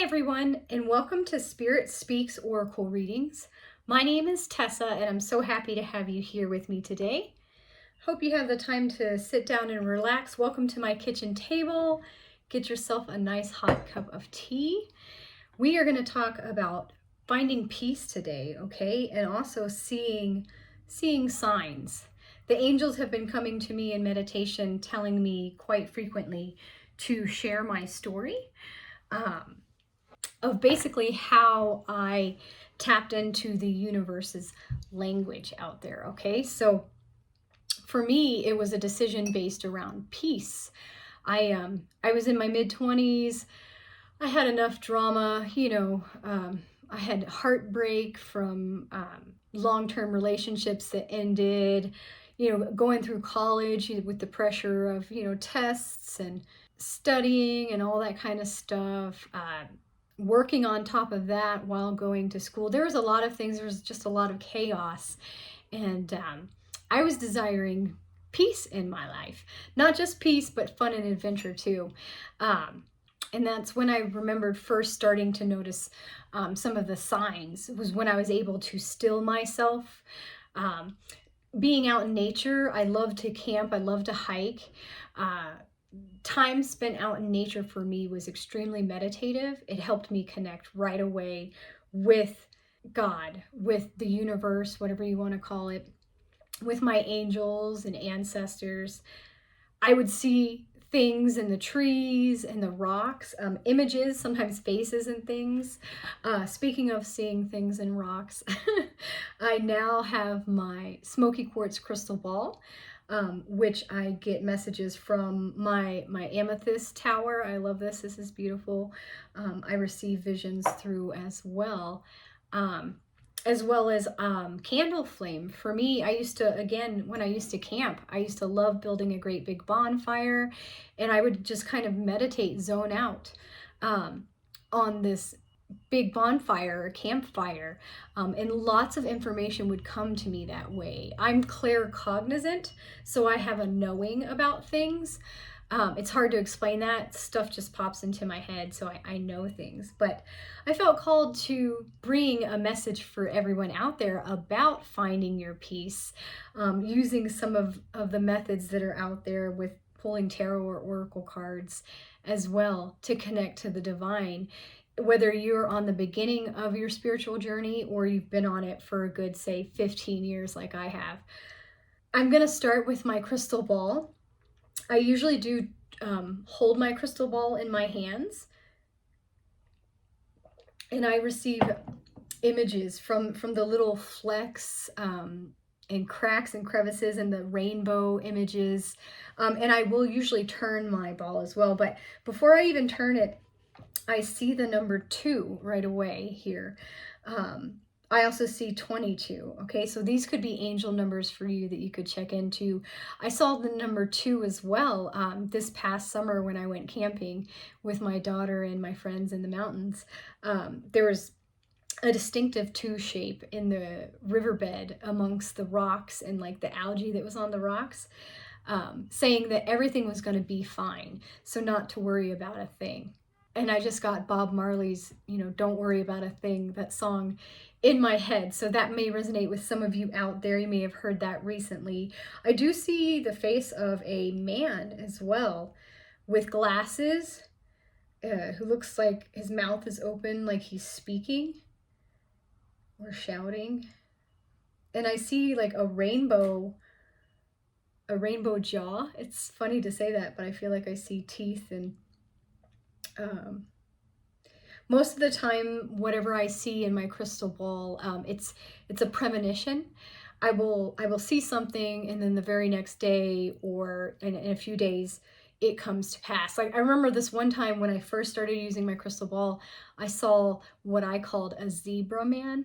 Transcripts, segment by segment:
Hi everyone, and welcome to Spirit Speaks Oracle Readings. My name is Tessa, and I'm so happy to have you here with me today. Hope you have the time to sit down and relax. Welcome to my kitchen table. Get yourself a nice hot cup of tea. We are going to talk about finding peace today, okay? And also seeing signs. The angels have been coming to me in meditation, telling me quite frequently to share my story. Of basically how I tapped into the universe's language out there, okay? So for me, it was a decision based around peace. I was in my mid-20s. I had enough drama, I had heartbreak from long-term relationships that ended, going through college with the pressure of, tests and studying and all that kind of stuff. Working on top of that while going to school. There was a lot of things. There was just a lot of chaos. And I was desiring peace in my life. Not just peace, but fun and adventure too. And that's when I remembered first starting to notice some of the signs. It was when I was able to still myself. Being out in nature, I love to camp. I love to hike. Time spent out in nature for me was extremely meditative. It helped me connect right away with God, with the universe, whatever you want to call it, with my angels and ancestors. I would see things in the trees and the rocks, images, sometimes faces and things. Speaking of seeing things in rocks, I now have my smoky quartz crystal ball, which I get messages from my amethyst tower. I love this. This is beautiful. I receive visions through as well. As well as candle flame. For me, I used to, again, when I used to camp, I used to love building a great big bonfire, and I would just kind of meditate, zone out on this big bonfire or campfire, and lots of information would come to me that way. I'm claircognizant, so I have a knowing about things. It's hard to explain that. Stuff just pops into my head, so I know things. But I felt called to bring a message for everyone out there about finding your peace, using some of the methods that are out there with pulling tarot or oracle cards as well to connect to the divine. Whether you're on the beginning of your spiritual journey or you've been on it for a good, say, 15 years like I have. I'm going to start with my crystal ball. I usually do hold my crystal ball in my hands, and I receive images from the little flecks and cracks and crevices and the rainbow images, and I will usually turn my ball as well. But before I even turn it, I see the number 2 right away here. I also see 22. Okay, so these could be angel numbers for you that you could check into. I saw the number 2 as well this past summer when I went camping with my daughter and my friends in the mountains. There was a distinctive 2 shape in the riverbed amongst the rocks and like the algae that was on the rocks, saying that everything was going to be fine, so not to worry about a thing. And I just got Bob Marley's, Don't Worry About a Thing, that song, in my head. So that may resonate with some of you out there. You may have heard that recently. I do see the face of a man as well with glasses, who looks like his mouth is open, like he's speaking or shouting. And I see like a rainbow jaw. It's funny to say that, but I feel like I see teeth. And most of the time, whatever I see in my crystal ball, it's a premonition. I will see something, and then the very next day or in a few days, it comes to pass. Like I remember this one time when I first started using my crystal ball, I saw what I called a zebra man,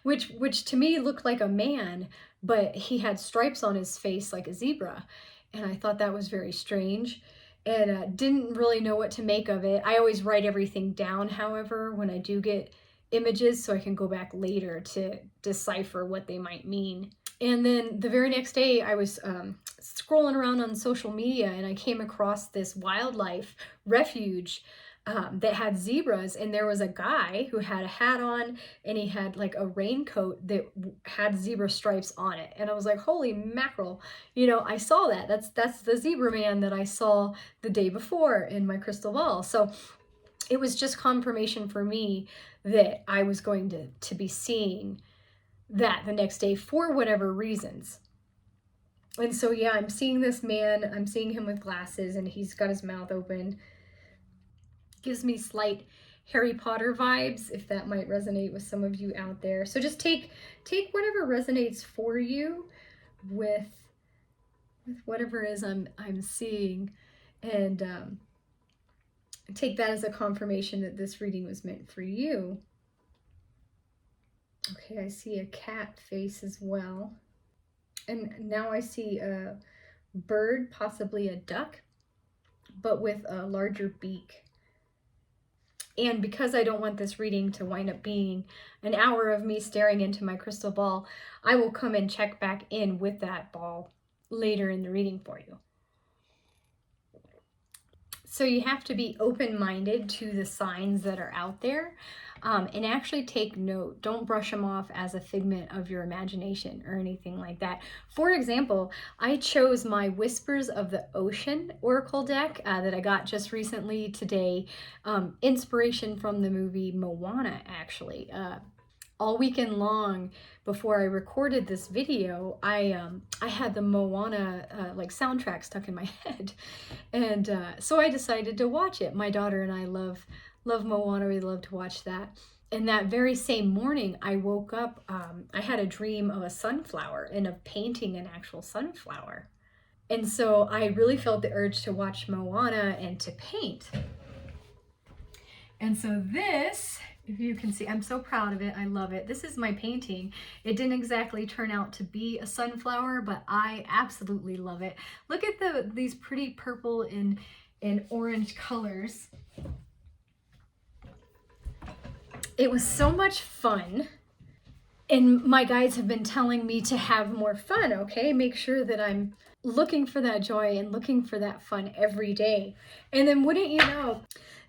which to me looked like a man, but he had stripes on his face like a zebra, and I thought that was very strange. And didn't really know what to make of it. I always write everything down, however, when I do get images, so I can go back later to decipher what they might mean. And then the very next day, I was scrolling around on social media, and I came across this wildlife refuge that had zebras. And there was a guy who had a hat on, and he had like a raincoat that had zebra stripes on it. And I was like, holy mackerel, you know, I saw that. That's the zebra man that I saw the day before in my crystal ball. So it was just confirmation for me that I was going to be seeing that the next day for whatever reasons. And so, yeah, I'm seeing this man, I'm seeing him with glasses, and he's got his mouth open. Gives me slight Harry Potter vibes, if that might resonate with some of you out there. So just take whatever resonates for you with whatever it is I'm seeing, and take that as a confirmation that this reading was meant for you. Okay, I see a cat face as well. And now I see a bird, possibly a duck, but with a larger beak. And because I don't want this reading to wind up being an hour of me staring into my crystal ball, I will come and check back in with that ball later in the reading for you. So you have to be open-minded to the signs that are out there, and actually take note. Don't brush them off as a figment of your imagination or anything like that. For example, I chose my Whispers of the Ocean Oracle deck that I got just recently today. Inspiration from the movie Moana, actually. All weekend long before I recorded this video, I had the Moana like soundtrack stuck in my head, and so I decided to watch it. My daughter and I love Moana. We love to watch that. And that very same morning, I woke up. I had a dream of a sunflower and of painting an actual sunflower, and so I really felt the urge to watch Moana and to paint. And so this, if you can see, I'm so proud of it. I love it. This is my painting. It didn't exactly turn out to be a sunflower, but I absolutely love it. Look at these pretty purple and orange colors. It was so much fun. And my guides have been telling me to have more fun, okay? Make sure that I'm looking for that joy and looking for that fun every day. And then wouldn't you know,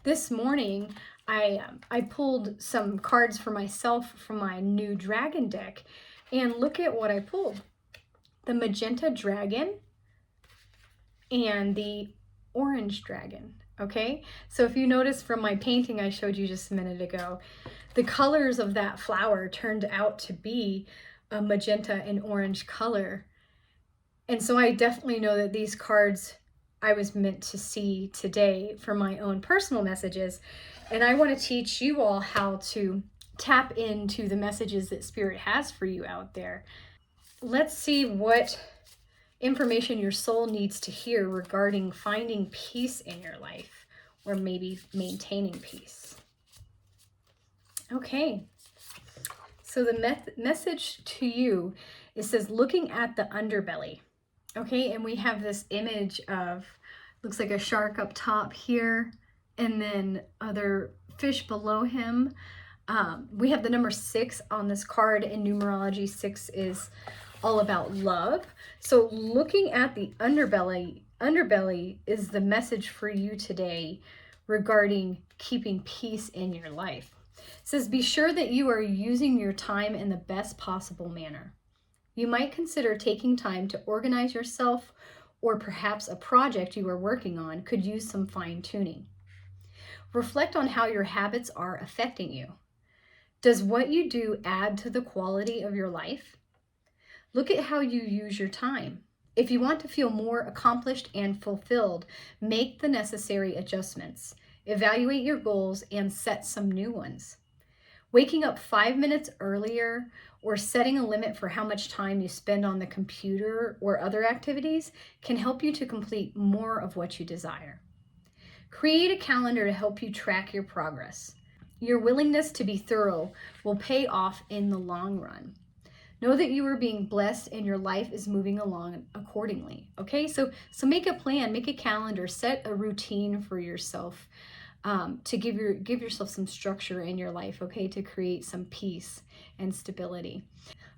this morning I pulled some cards for myself from my new dragon deck, and look at what I pulled. The magenta dragon and the orange dragon, okay? So if you notice from my painting I showed you just a minute ago, the colors of that flower turned out to be a magenta and orange color. And so I definitely know that these cards I was meant to see today for my own personal messages. And I want to teach you all how to tap into the messages that Spirit has for you out there. Let's see what information your soul needs to hear regarding finding peace in your life, or maybe maintaining peace. Okay, so the message to you, it says looking at the underbelly. Okay, and we have this image of, looks like a shark up top here, and then other fish below him. We have the number 6 on this card. In numerology, 6 is all about love. So looking at the underbelly is the message for you today regarding keeping peace in your life. It says, be sure that you are using your time in the best possible manner. You might consider taking time to organize yourself, or perhaps a project you are working on could use some fine-tuning. Reflect on how your habits are affecting you. Does what you do add to the quality of your life? Look at how you use your time. If you want to feel more accomplished and fulfilled, make the necessary adjustments. Evaluate your goals and set some new ones. Waking up 5 minutes earlier, or setting a limit for how much time you spend on the computer or other activities, can help you to complete more of what you desire. Create a calendar to help you track your progress. Your willingness to be thorough will pay off in the long run. Know that you are being blessed and your life is moving along accordingly. Okay, so make a plan, make a calendar, set a routine for yourself. to give yourself some structure in your life, okay, to create some peace and stability.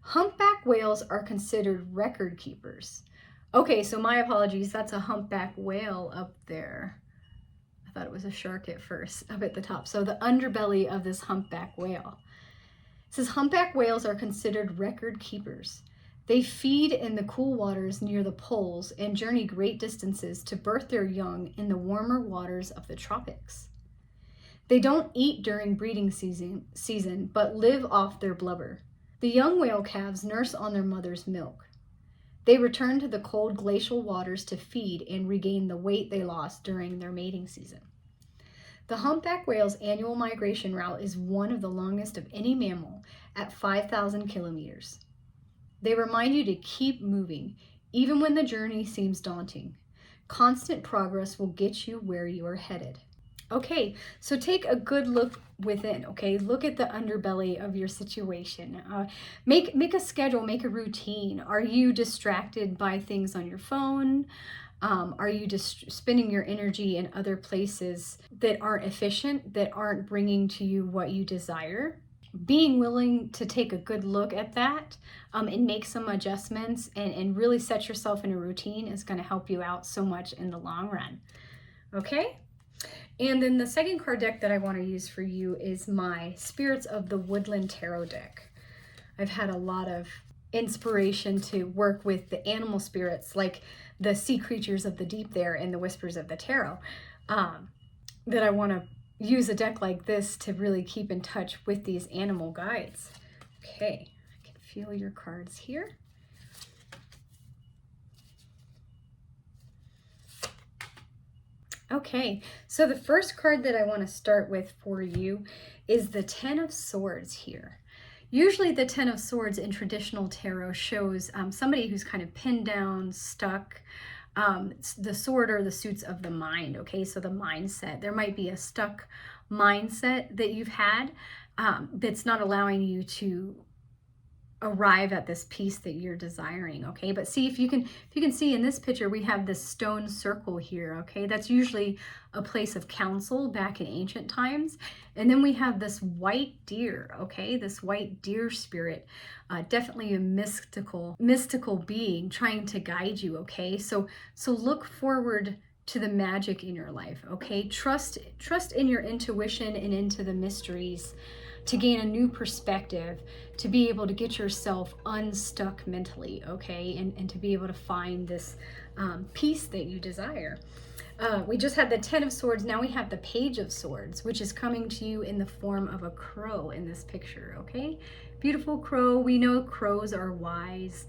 Humpback whales are considered record keepers. Okay, so my apologies, that's a humpback whale up there. I thought it was a shark at first, up at the top. So the underbelly of this humpback whale. It says humpback whales are considered record keepers. They feed in the cool waters near the poles and journey great distances to birth their young in the warmer waters of the tropics. They don't eat during breeding season, but live off their blubber. The young whale calves nurse on their mother's milk. They return to the cold glacial waters to feed and regain the weight they lost during their mating season. The humpback whale's annual migration route is one of the longest of any mammal at 5,000 kilometers. They remind you to keep moving, even when the journey seems daunting. Constant progress will get you where you are headed. Okay, so take a good look within, okay? Look at the underbelly of your situation. Make a schedule, make a routine. Are you distracted by things on your phone? Are you just spending your energy in other places that aren't efficient, that aren't bringing to you what you desire? Being willing to take a good look at that and make some adjustments and really set yourself in a routine is going to help you out so much in the long run. Okay? And then the second card deck that I want to use for you is my Spirits of the Woodland Tarot deck. I've had a lot of inspiration to work with the animal spirits, like the sea creatures of the deep there and the whispers of the tarot, that I want to use a deck like this to really keep in touch with these animal guides. Okay, I can feel your cards here. Okay, so the first card that I want to start with for you is the Ten of Swords here. Usually the Ten of Swords in traditional tarot shows somebody who's kind of pinned down, stuck. The sword are the suits of the mind, okay? So the mindset. There might be a stuck mindset that you've had that's not allowing you to arrive at this peace that you're desiring, okay? But see, if you can see in this picture, we have this stone circle here, okay? That's usually a place of counsel back in ancient times. And then we have this white deer, okay? This white deer spirit, definitely a mystical being trying to guide you, okay? So look forward to the magic in your life, okay? Trust in your intuition and into the mysteries to gain a new perspective, to be able to get yourself unstuck mentally, okay? And to be able to find this peace that you desire. We just had the Ten of Swords. Now we have the Page of Swords, which is coming to you in the form of a crow in this picture, okay? Beautiful crow. We know crows are wise.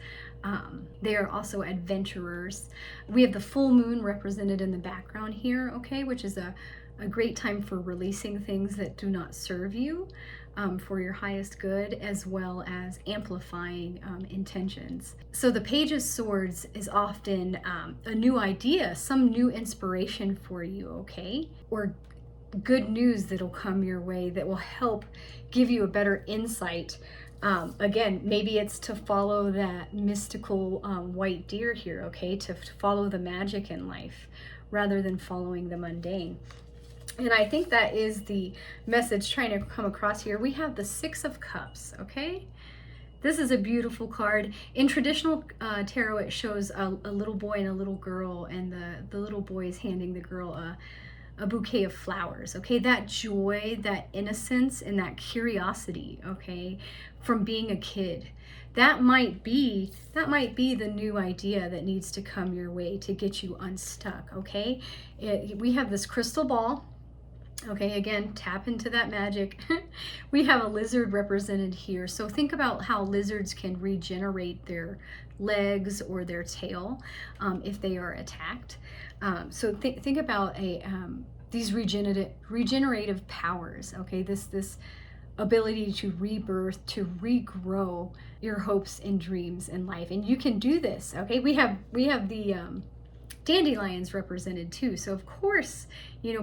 They are also adventurers. We have the full moon represented in the background here, okay? Which is a great time for releasing things that do not serve you for your highest good, as well as amplifying intentions. So the Page of Swords is often a new idea, some new inspiration for you, okay? Or good news that'll come your way that will help give you a better insight. Again, maybe it's to follow that mystical white deer here, okay? To follow the magic in life rather than following the mundane. And I think that is the message trying to come across here. We have the Six of Cups, okay? This is a beautiful card. In traditional tarot, it shows a little boy and a little girl, and the little boy is handing the girl a bouquet of flowers, okay? That joy, that innocence, and that curiosity, okay, from being a kid. That might be the new idea that needs to come your way to get you unstuck, okay? We have this crystal ball. Okay, again, tap into that magic. We have a lizard represented here. So think about how lizards can regenerate their legs or their tail if they are attacked. So think about these regenerative powers, okay? This ability to rebirth, to regrow your hopes and dreams in life. And you can do this, okay? We have the dandelions represented too. So of course,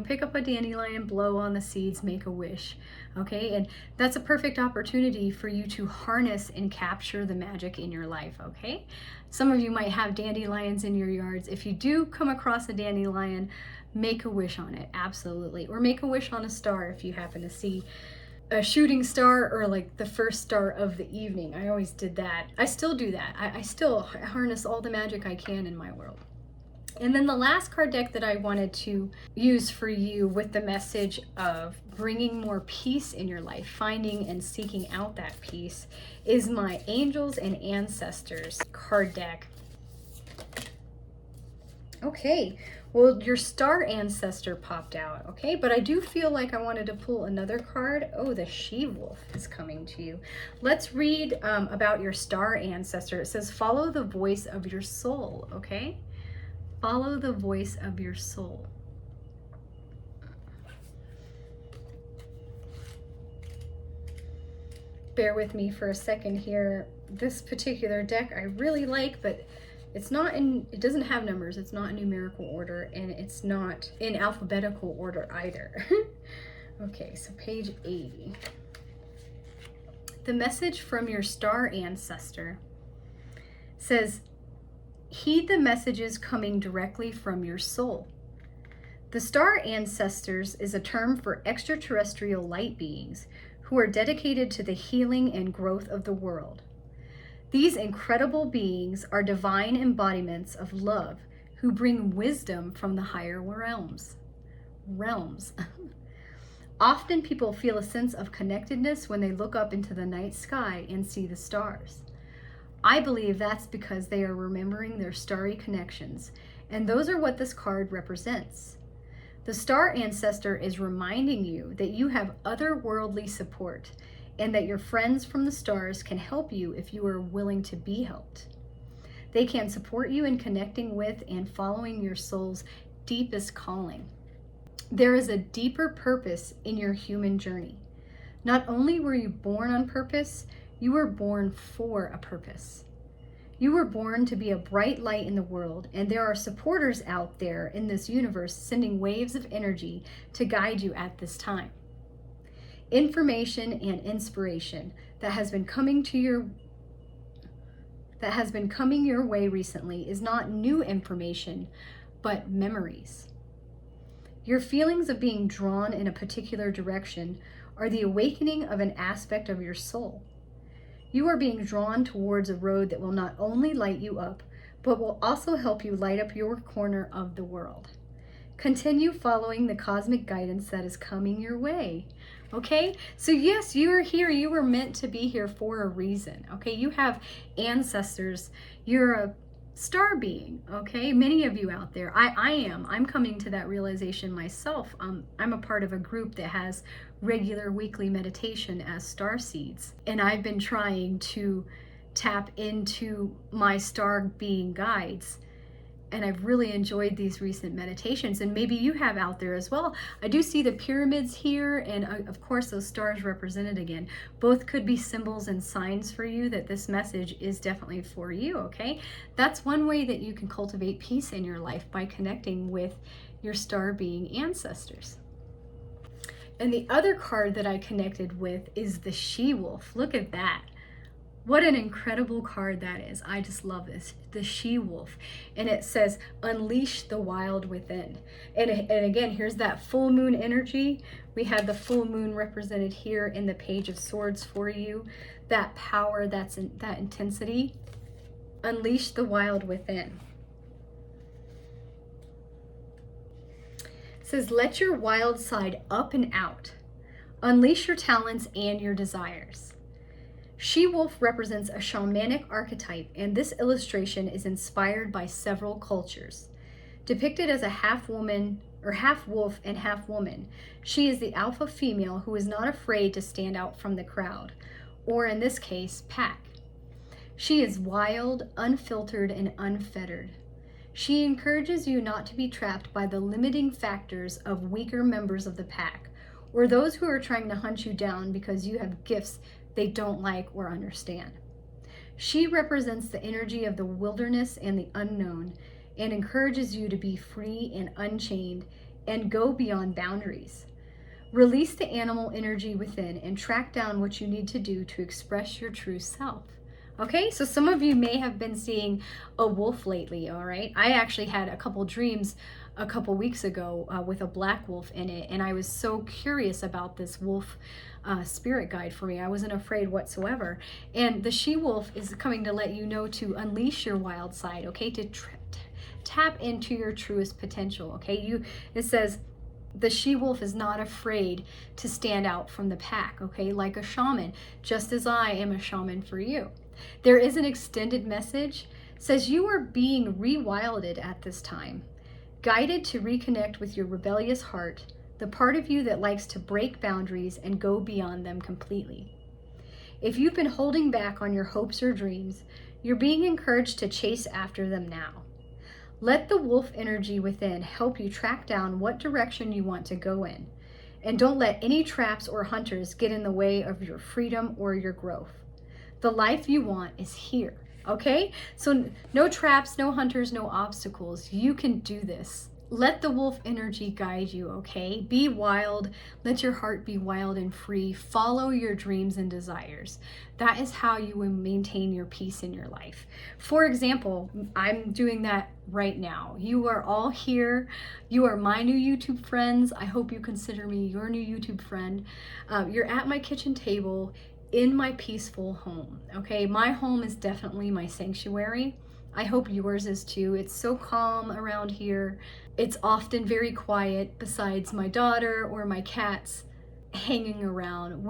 pick up a dandelion, blow on the seeds, make a wish, okay? And that's a perfect opportunity for you to harness and capture the magic in your life, okay? Some of you might have dandelions in your yards. If you do come across a dandelion, make a wish on it, absolutely. Or make a wish on a star if you happen to see a shooting star, or like the first star of the evening. I always did that. I still do that. I still harness all the magic I can in my world. And then the last card deck that I wanted to use for you with the message of bringing more peace in your life, finding and seeking out that peace, is my Angels and Ancestors card deck. Okay, well, your star ancestor popped out, okay? But I do feel like I wanted to pull another card. Oh, the She-Wolf is coming to you. Let's read about your star ancestor. It says, follow the voice of your soul, okay? Follow the voice of your soul. Bear with me for a second here. This particular deck I really like, but it's not in, it doesn't have numbers. It's not in numerical order, and it's not in alphabetical order either. Okay, so page 80. The message from your star ancestor says, heed the messages coming directly from your soul. The star ancestors is a term for extraterrestrial light beings who are dedicated to the healing and growth of the world. These incredible beings are divine embodiments of love who bring wisdom from the higher realms. Often people feel a sense of connectedness when they look up into the night sky and see the stars. I believe that's because they are remembering their starry connections, and those are what this card represents. The star ancestor is reminding you that you have otherworldly support, and that your friends from the stars can help you if you are willing to be helped. They can support you in connecting with and following your soul's deepest calling. There is a deeper purpose in your human journey. Not only were you born on purpose, you were born for a purpose. You were born to be a bright light in the world, and there are supporters out there in this universe sending waves of energy to guide you at this time. Information and inspiration that has been coming your way recently is not new information, but memories. Your feelings of being drawn in a particular direction are the awakening of an aspect of your soul. You are being drawn towards a road that will not only light you up, but will also help you light up your corner of the world. Continue following the cosmic guidance that is coming your way. Okay, so yes, you are here. You were meant to be here for a reason. Okay, you have ancestors. You're a star being. Okay, many of you out there. I'm coming to that realization myself. I'm a part of a group that has regular weekly meditation as Starseeds, and I've been trying to tap into my star being guides. And I've really enjoyed these recent meditations, and maybe you have out there as well. I do see the pyramids here, and of course those stars represented again. Both could be symbols and signs for you that this message is definitely for you, okay? That's one way that you can cultivate peace in your life, by connecting with your star being ancestors. And the other card that I connected with is the She-Wolf. Look at that. What an incredible card that is. I just love this. The She-Wolf. And it says, unleash the wild within. And again, here's that full moon energy. We had the full moon represented here in the Page of Swords for you. That power, that intensity. Unleash the wild within. It says, let your wild side up and out. Unleash your talents and your desires. She-Wolf represents a shamanic archetype, and this illustration is inspired by several cultures. Depicted as a half-woman, or half-wolf and half-woman, she is the alpha female who is not afraid to stand out from the crowd, or in this case, pack. She is wild, unfiltered, and unfettered. She encourages you not to be trapped by the limiting factors of weaker members of the pack, or those who are trying to hunt you down because you have gifts they don't like or understand. She represents the energy of the wilderness and the unknown, and encourages you to be free and unchained and go beyond boundaries. Release the animal energy within and track down what you need to do to express your true self. Okay, so some of you may have been seeing a wolf lately, all right? I actually had a couple dreams a couple weeks ago with a black wolf in it, and I was so curious about this wolf spirit guide for me. I wasn't afraid whatsoever. And the she-wolf is coming to let you know to unleash your wild side, okay? To tap into your truest potential, okay? It says the she-wolf is not afraid to stand out from the pack, okay? Like a shaman, just as I am a shaman for you. There is an extended message, says you are being rewilded at this time, guided to reconnect with your rebellious heart, the part of you that likes to break boundaries and go beyond them completely. If you've been holding back on your hopes or dreams, you're being encouraged to chase after them now. Let the wolf energy within help you track down what direction you want to go in. And don't let any traps or hunters get in the way of your freedom or your growth. The life you want is here, okay? So no traps, no hunters, no obstacles. You can do this. Let the wolf energy guide you, okay? Be wild. Let your heart be wild and free. Follow your dreams and desires. That is how you will maintain your peace in your life. For example, I'm doing that right now. You are all here. You are my new YouTube friends. I hope you consider me your new YouTube friend. You're at my kitchen table in my peaceful home, okay? My home is definitely my sanctuary. I hope yours is too. It's so calm around here. It's often very quiet besides my daughter or my cats hanging around.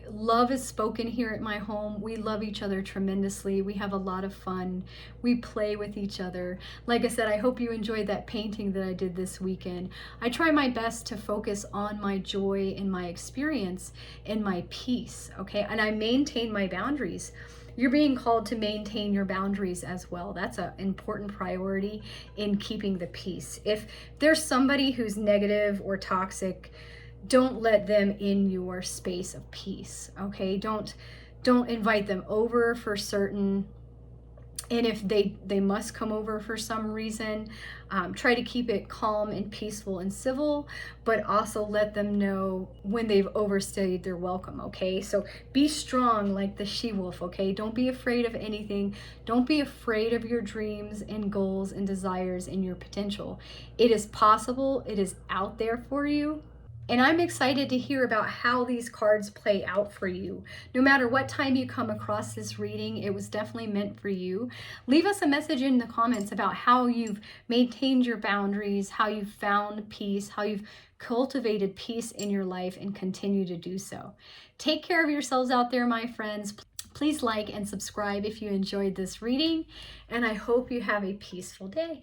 Love is spoken here at my home. We love each other tremendously. We have a lot of fun. We play with each other. Like I said, I hope you enjoyed that painting that I did this weekend. I try my best to focus on my joy and my experience and my peace, okay? And I maintain my boundaries. You're being called to maintain your boundaries as well. That's an important priority in keeping the peace. If there's somebody who's negative or toxic, don't let them in your space of peace, okay? Don't invite them over for certain. And if they must come over for some reason, try to keep it calm and peaceful and civil, but also let them know when they've overstayed their welcome, okay? So be strong like the she-wolf, okay? Don't be afraid of anything. Don't be afraid of your dreams and goals and desires and your potential. It is possible. It is out there for you. And I'm excited to hear about how these cards play out for you. No matter what time you come across this reading, it was definitely meant for you. Leave us a message in the comments about how you've maintained your boundaries, how you've found peace, how you've cultivated peace in your life and continue to do so. Take care of yourselves out there, my friends. Please like and subscribe if you enjoyed this reading, and I hope you have a peaceful day.